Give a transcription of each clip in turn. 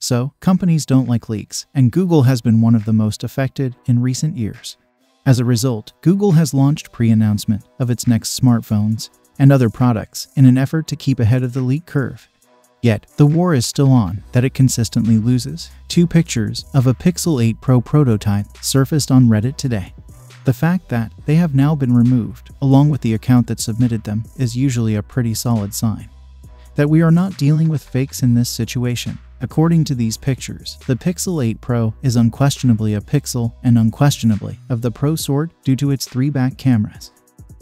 So, companies don't like leaks, and Google has been one of the most affected in recent years. As a result, Google has launched pre-announcement of its next smartphones and other products in an effort to keep ahead of the leak curve. Yet, the war is still on that it consistently loses. 2 pictures of a Pixel 8 Pro prototype surfaced on Reddit today. The fact that they have now been removed, along with the account that submitted them, is usually a pretty solid sign that we are not dealing with fakes in this situation. According to these pictures, the Pixel 8 Pro is unquestionably a Pixel and unquestionably of the Pro sort due to its 3 back cameras.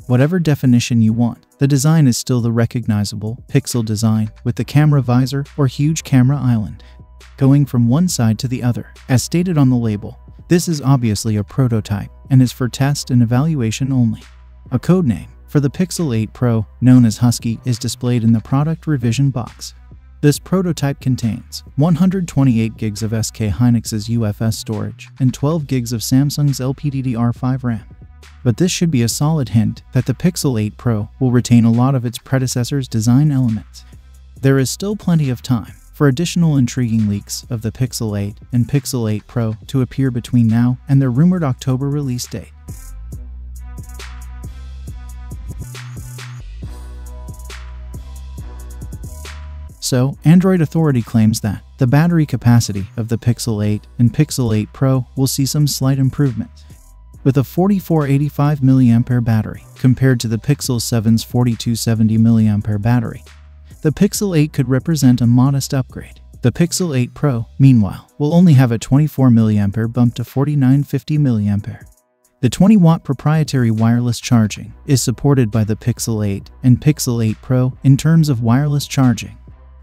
Whatever definition you want, the design is still the recognizable Pixel design with the camera visor or huge camera island going from one side to the other. As stated on the label, this is obviously a prototype and is for test and evaluation only. A codename for the Pixel 8 Pro, known as Husky, is displayed in the product revision box. This prototype contains 128 gigs of SK Hynix's UFS storage and 12 gigs of Samsung's LPDDR5 RAM. But this should be a solid hint that the Pixel 8 Pro will retain a lot of its predecessor's design elements. There is still plenty of time for additional intriguing leaks of the Pixel 8 and Pixel 8 Pro to appear between now and their rumored October release date. So, Android Authority claims that the battery capacity of the Pixel 8 and Pixel 8 Pro will see some slight improvements. With a 4485 mAh battery compared to the Pixel 7's 4270 mAh battery, the Pixel 8 could represent a modest upgrade. The Pixel 8 Pro, meanwhile, will only have a 24 mAh bump to 4950 mAh. The 20-watt proprietary wireless charging is supported by the Pixel 8 and Pixel 8 Pro in terms of wireless charging.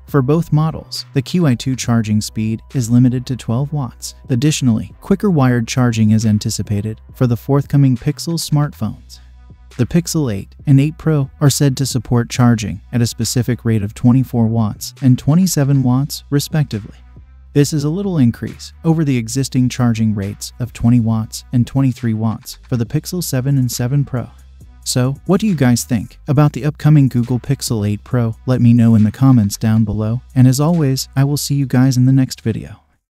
For both models, the Qi2 charging speed is limited to 12 watts. Additionally, quicker wired charging is anticipated for the forthcoming Pixel smartphones. The Pixel 8 and 8 Pro are said to support charging at a specific rate of 24 watts and 27 watts, respectively. This is a little increase over the existing charging rates of 20 watts and 23 watts for the Pixel 7 and 7 Pro. So, what do you guys think about the upcoming Google Pixel 8 Pro? Let me know in the comments down below, and as always, I will see you guys in the next video.